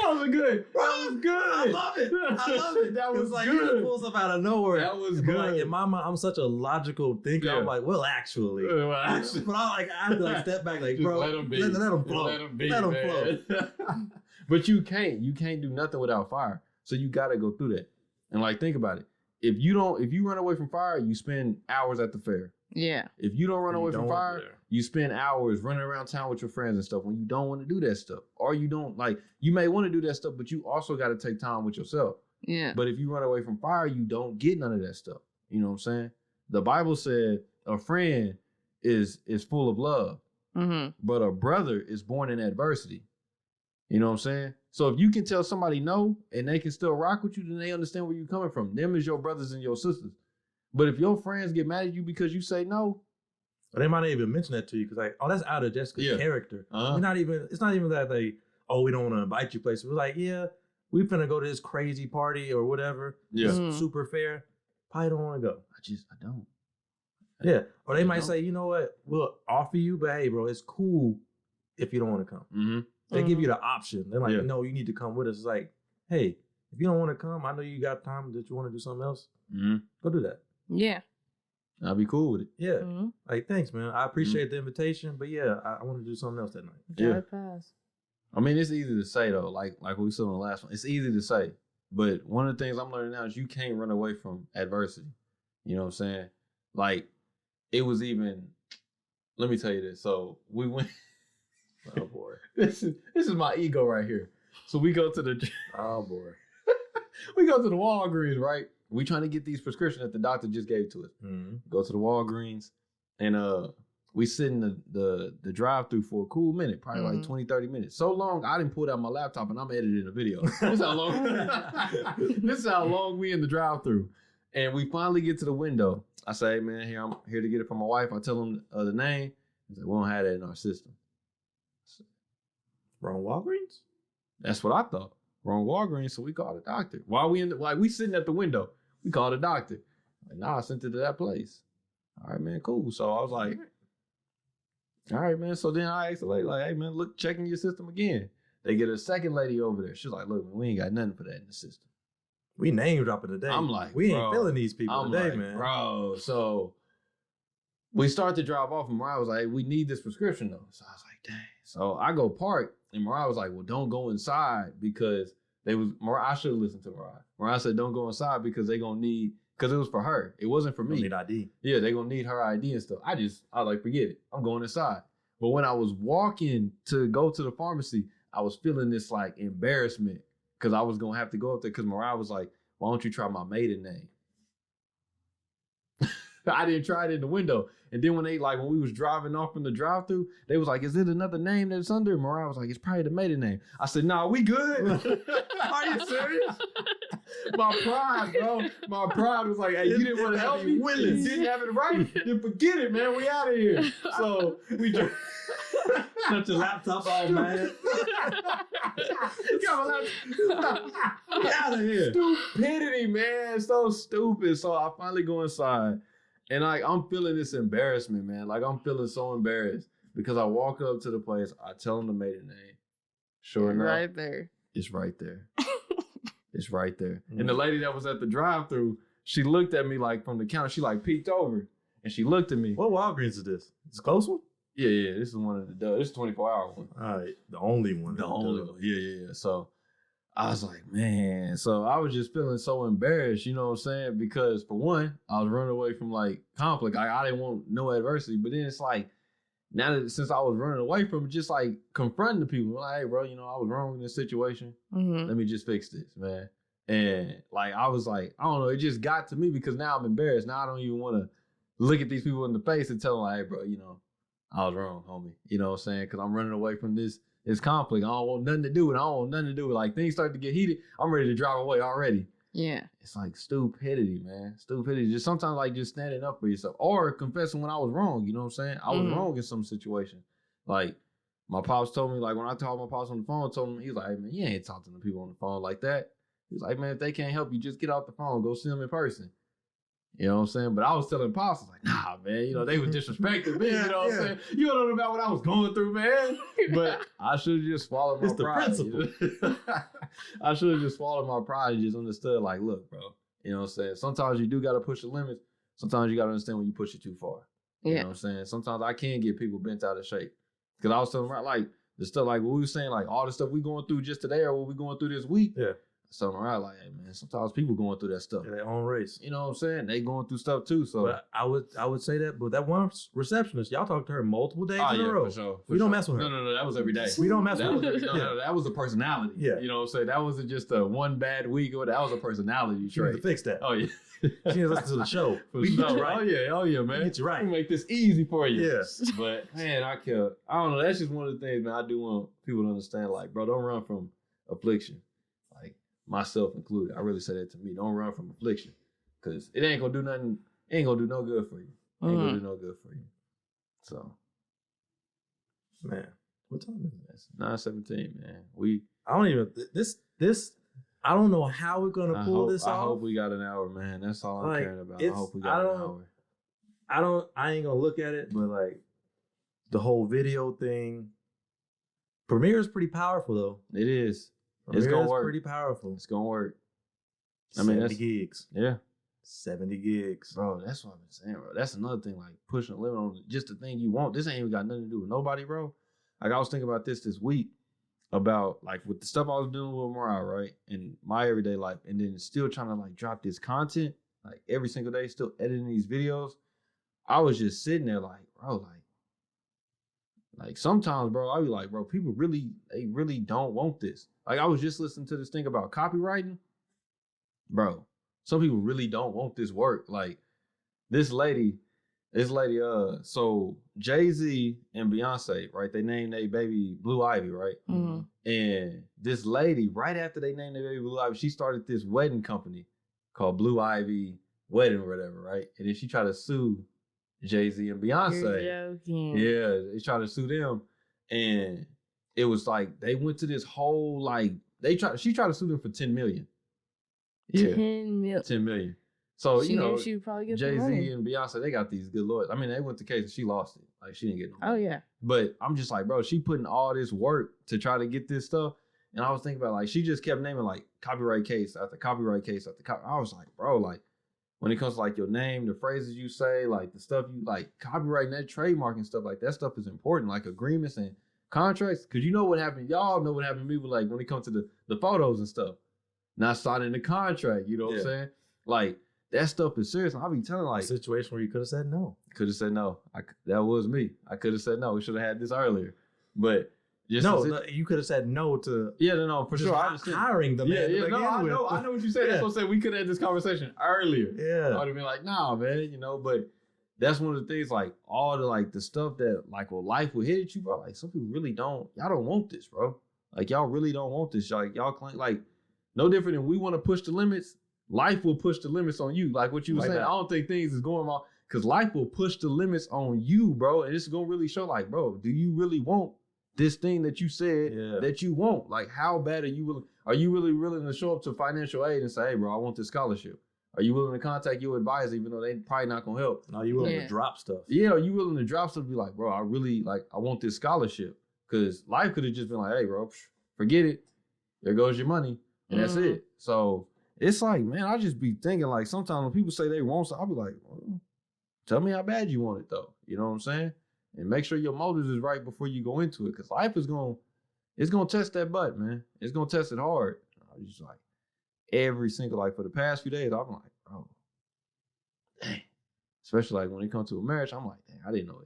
was good. That was good. I love it. That was like, good. You pull stuff out of nowhere. That was but good. Like, in my mind, I'm such a logical thinker. Yeah. I'm like, well, actually. But I have to like step back, like, bro, let them be. Let them flow. Let them be, let them man. flow. But you can't do nothing without fire. So you got to go through that. And like, think about it. If you run away from fire, you spend hours at the fair. Yeah. If you don't run away from fire, you spend hours running around town with your friends and stuff when you don't want to do that stuff. Or you don't, like, you may want to do that stuff, but you also got to take time with yourself. Yeah. But if you run away from fire, you don't get none of that stuff. You know what I'm saying? The Bible said a friend is full of love, but a brother is born in adversity. You know what I'm saying? So if you can tell somebody no and they can still rock with you, then they understand where you're coming from. Them is your brothers and your sisters. But if your friends get mad at you because you say no, or they might not even mention that to you because, like, oh, that's out of Jessica's character. It's not even that they, we don't want to invite you places. We're like, yeah, we finna go to this crazy party or whatever. Yeah. Super fair. Probably don't want to go. I don't. Yeah. Or they might say, you know what, we'll offer you, but hey, bro, it's cool if you don't want to come. They give you the option. They're like, no, you need to come with us. It's like, hey, if you don't want to come, I know you got time that you want to do something else. Go do that. Yeah. I'll be cool with it. Yeah. Like, thanks, man. I appreciate the invitation, but yeah, I want to do something else that night. Pass. I mean, it's easy to say though, like we said on the last one. It's easy to say, but one of the things I'm learning now is you can't run away from adversity. You know what I'm saying? Like, it was even let me tell you this. So we went. Oh boy, this is my ego right here. So we go to the. Oh boy, we go to the Walgreens, right? We trying to get these prescriptions that the doctor just gave to us. Mm-hmm. Go to the Walgreens, and we sit in the drive-thru for a cool minute, probably like 20, 30 minutes. So long, I didn't pull out my laptop and I'm editing a video. This is how long. This is how long we in the drive-thru, and we finally get to the window. I say, hey, man, I'm here to get it from my wife. I tell them the name. He's like, we don't have that in our system. Wrong Walgreens? That's what I thought. Wrong Walgreens, so we called the doctor. While we sitting at the window, we called the doctor. Like, nah, I sent it to that place. All right, man, cool. So I was like, all right, man. So then I asked the lady, like, hey, man, look, checking your system again. They get a second lady over there. She's like, look, man, we ain't got nothing for that in the system. We name dropping today. I'm like, we bro, ain't feeling these people I'm today, like, man. Bro, so we start to drive off, and Mariah was like, hey, we need this prescription, though. So I was like, dang. So I go park, and Mariah was like, well, don't go inside because I should have listened to Mariah. Mariah said, don't go inside because they going to need, because it was for her. It wasn't for me. Need ID. Yeah, they going to need her ID and stuff. I was like, forget it. I'm going inside. But when I was walking to go to the pharmacy, I was feeling this like embarrassment because I was going to have to go up there because Mariah was like, why don't you try my maiden name? I didn't try it in the window. And then when we was driving off from the drive-thru, they was like, is it another name that's under? Mariah was like, it's probably the maiden name. I said, nah, we good. Are you serious? My pride, bro. My pride was like, hey, you didn't want to help me? Williz. You didn't have it right? Then forget it, man. We out of here. So we just... Shut your laptop off, man. Get out of here. Stupidity, man. So stupid. So I finally go inside. And I'm feeling this embarrassment, man. Like I'm feeling so embarrassed because I walk up to the place, I tell them the maiden name. Sure enough, Right there. It's right there. It's right there. And the lady that was at the drive-thru, she looked at me like from the counter. She like peeked over and she looked at me. What Walgreens is this? It's a close one? Yeah. This is one of the. This is 24-hour one. All right, the only one. The only one. Yeah. So I was like, man. So I was just feeling so embarrassed, you know what I'm saying? Because for one, I was running away from like conflict. I didn't want no adversity. But then it's like, now that since I was running away from it, just like confronting the people, like, hey, bro, I was wrong in this situation. Mm-hmm. Let me just fix this, man. And like, I was like, I don't know, it just got to me because now I'm embarrassed. Now I don't even want to look at these people in the face and tell them, like, hey, bro, I was wrong, homie. You know what I'm saying? Because I'm running away from this conflict. I don't want nothing to do with it. I don't want nothing to do with it. Like, things start to get heated, I'm ready to drive away already. Yeah. It's like stupidity, man. Stupidity. Just sometimes like just standing up for yourself or confessing when I was wrong. You know what I'm saying? I was wrong in some situation. Like, my pops told me, like, when I talked to my pops on the phone, told him, he was like, hey, man, you ain't talking to people on the phone like that. He was like, man, if they can't help you, just get off the phone. Go see them in person. You know what I'm saying? But I was telling pops, like, nah, man, they was disrespecting me. You know what I'm saying? You don't know about what I was going through, man. But I should have just swallowed my pride. It's the principle. I should have just swallowed my pride and just understood, like, look, bro, you know what I'm saying? Sometimes you do got to push the limits. Sometimes you got to understand when you push it too far. You know what I'm saying? Sometimes I can get people bent out of shape. Because I was telling them, like, the stuff, like what we were saying, like all the stuff we going through just today or what we going through this week. Yeah. So I'm like, hey, man, sometimes people going through that stuff. Yeah, their own race. You know what I'm saying? They going through stuff too. So but I would say that, but that one receptionist, y'all talked to her multiple days in a row. For sure. We don't mess with her. No, that was every day. We don't mess with her. That was a personality. Yeah. You know what I'm saying? That wasn't just a one bad week or that was a personality She trait. needs to fix that. Oh yeah. She needs to listen to the show. We get you right. Oh yeah, man. We get you right. We make this easy for you. Yeah. But man, I don't know. That's just one of the things, man. I do want people to understand, like, bro, don't run from affliction. Like, myself included. I really say that to me. Don't run from affliction. Cause it ain't gonna do nothing, it ain't gonna do no good for you. Ain't gonna do no good for you. So, man, what time is it? 9:17, man. I don't even this. I don't know how we're gonna pull this off. I hope we got an hour, man. That's all I'm caring about. I hope we got an hour. I ain't gonna look at it, but like the whole video thing. Premiere is pretty powerful though. It is. Premiere it's gonna work. Pretty powerful. It's gonna work. I mean, 70 gigs. Yeah. 70 gigs. Bro, that's what I've been saying, bro. That's another thing, like pushing the limit on just the thing you want. This ain't even got nothing to do with nobody, bro. Like, I was thinking about this week about, like, with the stuff I was doing with Mariah, right? In my everyday life. And then still trying to, like, drop this content, like, every single day, still editing these videos. I was just sitting there like, bro, like, Like sometimes, bro, I be like, bro, people they really don't want this. Like I was just listening to this thing about copywriting. Bro, some people really don't want this work. Like this lady, so Jay-Z and Beyonce, right? They named their baby Blue Ivy, right? Mm-hmm. And this lady, right after they named their baby Blue Ivy, she started this wedding company called Blue Ivy Wedding or whatever, right? And then she tried to sue Jay-Z and Beyonce. You're joking. Yeah, they tried to sue them. And it was like they went to this whole like she tried to sue them for $10 million. Yeah. 10 million. So she knew she would probably get Jay-Z and Beyonce, they got these good lawyers. I mean, they went to case and she lost it. Like she didn't get no money. Oh yeah. But I'm just like, bro, she putting all this work to try to get this stuff. And I was thinking about like she just kept naming like copyright case after copyright case after I was like, bro, like when it comes to like your name, the phrases you say, like the stuff you like copyright and that trademark and stuff like that stuff is important, like agreements and contracts. Cause you know what happened, y'all know what happened to me with like when it comes to the photos and stuff. Not signing the contract, you know what I'm saying? Like that stuff is serious. I'll be telling like a situation where you could have said no. Could have said no. That was me. I could have said no. We should have had this earlier. But just you could have said no to no, for sure. I understand. Hiring the man. I know what you said. That's what I'm saying. We could have had this conversation earlier. Yeah. I would have been like, nah, man, but that's one of the things, like all the like the stuff that like life will hit at you, bro. Like some people really y'all don't want this, bro. Like y'all really don't want this. Y'all claim like no different than we want to push the limits. Life will push the limits on you. Like what you were saying. I don't think things is going wrong because life will push the limits on you, bro. And it's going to really show like, bro, do you really want this thing that you said that you want? Like how bad are you willing? Are you really willing to show up to financial aid and say, hey, bro, I want this scholarship? Are you willing to contact your advisor even though they probably not going to help? No, you willing to drop stuff? Yeah, are you willing to drop stuff and be like, bro, I want this scholarship? Because life could have just been like, hey, bro, forget it. There goes your money. And that's it. So it's like, man, I just be thinking like sometimes when people say they want something, I'll be like, well, tell me how bad you want it though. You know what I'm saying? And make sure your motives is right before you go into it. Because life is going to test that butt, man. It's going to test it hard. I just like every single, like for the past few days, I'm like, bro, dang. Especially like when it comes to a marriage, I'm like, dang, I didn't know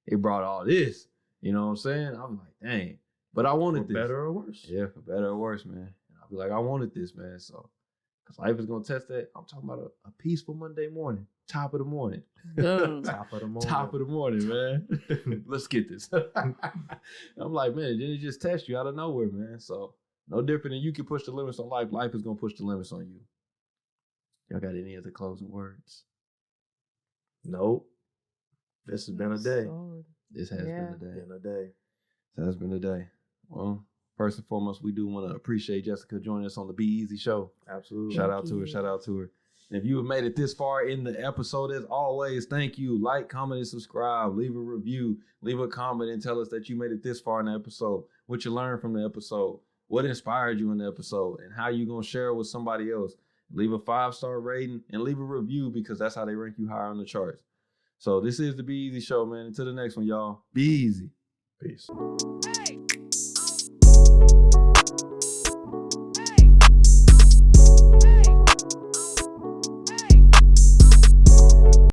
it brought all this. You know what I'm saying? I'm like, dang. But I wanted this. For better or worse. Yeah, for better or worse, man. I'll be like, I wanted this, man. So, because life is going to test that. I'm talking about a peaceful Monday morning. Top of the morning. Top of the morning. Top of the morning, man. Let's get this. I'm like, man, then it just test you out of nowhere, man. So, no different than you can push the limits on life. Life is going to push the limits on you. Y'all got any other closing words? Nope. This has been a day. This has been a day. Been a day. This has been a day. Well, first and foremost, we do want to appreciate Jessica joining us on the Be Eazy Show. Absolutely. Shout out to her. And if you have made it this far in the episode, as always, thank you. Like, comment, and subscribe. Leave a review. Leave a comment and tell us that you made it this far in the episode. What you learned from the episode. What inspired you in the episode. And how you going to share it with somebody else. Leave a 5-star rating and leave a review because that's how they rank you higher on the charts. So this is the Be Eazy Show, man. Until the next one, y'all. Be easy. Peace.